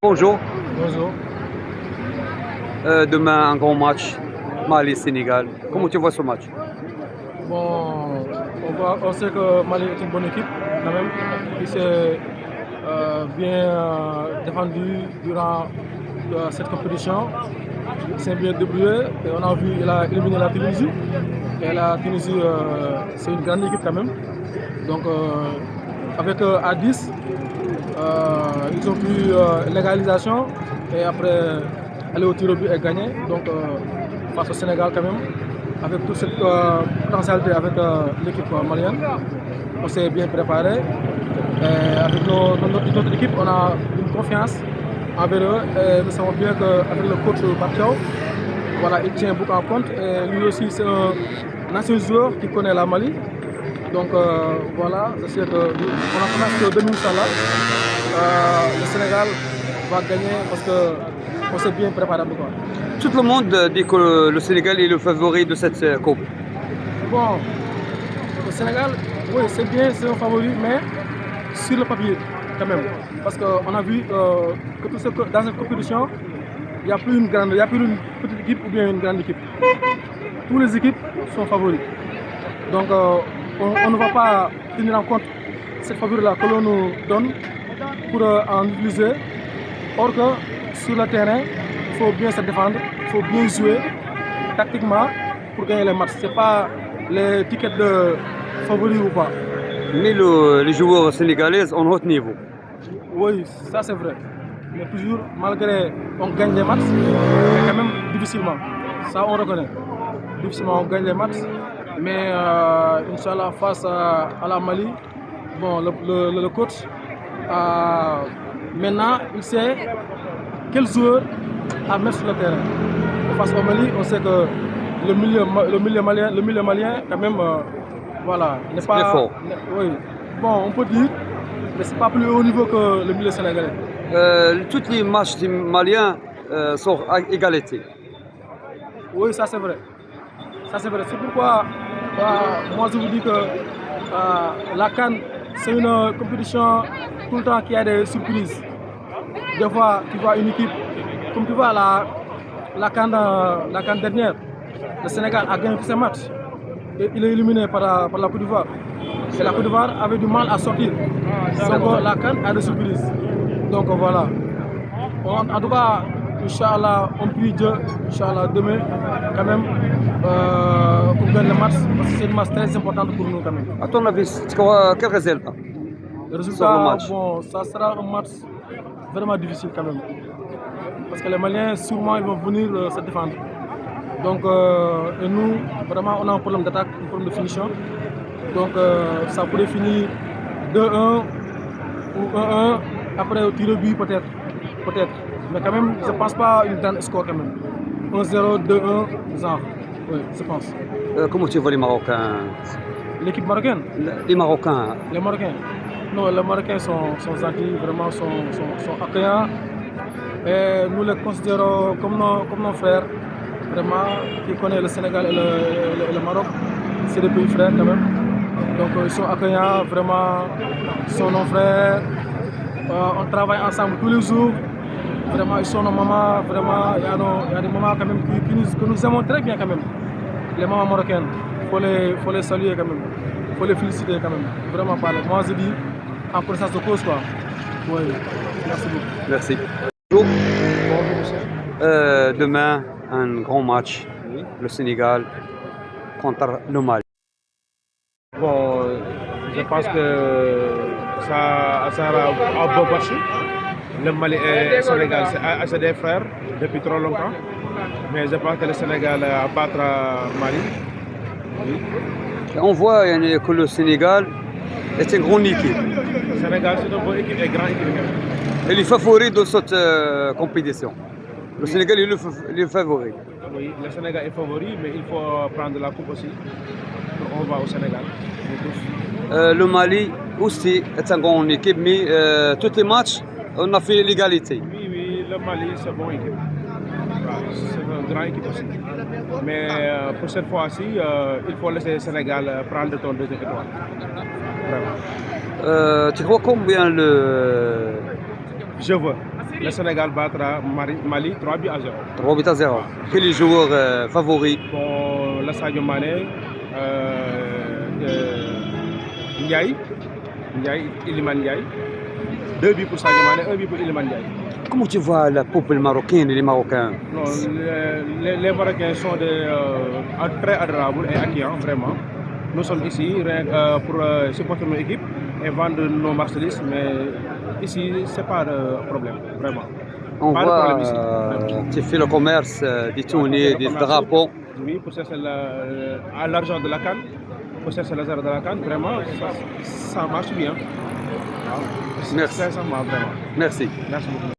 Bonjour. Bonjour. Demain, un grand match, Mali-Sénégal. Comment tu vois ce match? Bon, on sait que Mali est une bonne équipe, quand même, qui s'est bien défendue durant cette compétition. Il s'est bien débrouillé et on a vu qu'il a éliminé la Tunisie. Et la Tunisie, c'est une grande équipe quand même. Donc, avec à 10, ils ont pu l'égalisation et après aller au tir au but et gagner. Donc, face au Sénégal quand même, avec toute cette potentialité avec l'équipe malienne, on s'est bien préparé. Et avec notre équipe, on a une confiance envers eux et nous savons bien qu'avec le coach Bachao, voilà, il tient beaucoup en compte. Et lui aussi, c'est un ancien joueur qui connaît la Mali. Donc voilà, je sais qu'on a confiance que demain, Inch'Allah, le Sénégal va gagner parce qu'on s'est bien préparé. Quoi. Tout le monde dit que le Sénégal est le favori de cette coupe. Bon, le Sénégal, oui, c'est bien, c'est un favori, mais sur le papier, quand même. Parce qu'on a vu que dans cette compétition, il n'y a plus une petite équipe ou bien une grande équipe. Toutes les équipes sont favoris. Donc, on ne va pas tenir en compte cette favori-là que l'on nous donne pour en utiliser. Or que sur le terrain, il faut bien se défendre, il faut bien jouer tactiquement pour gagner les matchs. Ce n'est pas les tickets de favoris ou pas. Mais les joueurs sénégalais ont haut niveau. Oui, ça c'est vrai. Mais toujours, malgré on gagne les matchs, mais quand même difficilement. Ça on reconnaît. Difficilement on gagne les matchs. Mais Inch'Allah, face à la Mali, bon, le coach, maintenant, il sait quel joueur à mettre sur le terrain. Face au Mali, on sait que le milieu malien quand même, voilà, n'est pas... Très fort. Oui, bon, on peut dire, mais c'est pas plus haut niveau que le milieu sénégalais. Tous les matchs des Maliens sont à égalité. Oui, ça c'est vrai. Ça c'est vrai. C'est pourquoi moi je vous dis que la CAN, c'est une compétition tout le temps qui a des surprises. Des fois, tu vois une équipe, comme tu vois la CAN dernière, le Sénégal a gagné tous ses matchs. Et il est éliminé par la Côte d'Ivoire. Et la Côte d'Ivoire avait du mal à sortir. Donc la CAN a des surprises. Donc voilà. En tout cas, Inch'Allah, on prie Dieu, Inch'Allah, demain, quand même, pour gagner le match, parce que c'est une match très importante pour nous, quand même. À ton avis, quel résultat? Le Sur résultat, le match. bon, ça sera un match vraiment difficile, quand même. Parce que les Maliens, sûrement, ils vont venir se défendre. Donc, et nous, vraiment, on a un problème d'attaque, un problème de finition. Donc, ça pourrait finir 2-1 ou 1-1, après au tir au but, peut-être. Mais quand même, je ne pense pas une grande score quand même. 1-0, 2-1, genre. Oui, je pense. Comment tu vois les Marocains? L'équipe marocaine? Les Marocains. Les Marocains. Non, les Marocains sont gentils, vraiment sont accueillants. Et nous les considérons comme nos frères, vraiment, qui connaissent le Sénégal et le Maroc. C'est des pays frères quand même. Donc ils sont accueillants, vraiment, ils sont nos frères. On travaille ensemble tous les jours. Vraiment, ils sont nos mamans. Vraiment, il y a des mamans quand même que nous aimons très bien quand même. Les mamans marocaines, il faut les saluer quand même. Il faut les féliciter quand même. Vraiment parler. Moi, je dis en connaissance de cause quoi. Oui, merci beaucoup. Merci. Bonjour. Bonjour, monsieur. Demain, un grand match. Le Sénégal contre le Mali. Bon, je pense que ça sera un bon match. Le Mali et le Sénégal, c'est des frères depuis trop longtemps. Mais je pense que le Sénégal battra Mali. Oui. On voit que le Sénégal est une grande équipe. Le Sénégal, c'est une bonne équipe et une grande équipe. Il est favori de cette compétition. Le Sénégal est le favori. Oui, le Sénégal est favori, mais il faut prendre la coupe aussi. On va au Sénégal, nous tous. Le Mali aussi est une grande équipe, mais tous les matchs, on a fait l'égalité. Oui, le Mali, c'est une bonne équipe. C'est une grande équipe aussi. Mais pour cette fois-ci, il faut laisser le Sénégal prendre ton deuxième étoile. Vraiment. Tu crois combien Je veux. Le Sénégal battra Mali 3 buts à 0. 3 buts à 0. Quel est le joueur favori? Bon, le Sadio Mané, Ndiaye, Iliman Ndiaye. 2 buts pour Sadio Mané, 1 but pour Iliman Ndiaye. Comment tu vois le peuple marocain et les Marocains? Non, les Marocains sont très adorables et accueillants, vraiment. Nous sommes ici pour supporter nos équipes et vendre nos marchandises, mais ici, ce n'est pas de problème, vraiment. On pas de problème ici. voit, tu fais le commerce des tournées, des drapeaux. Oui, pour chercher l'argent de la canne, pour chercher l'argent de la canne, vraiment, ça marche bien. Merci. Sincèrement, vraiment. Merci. Merci beaucoup.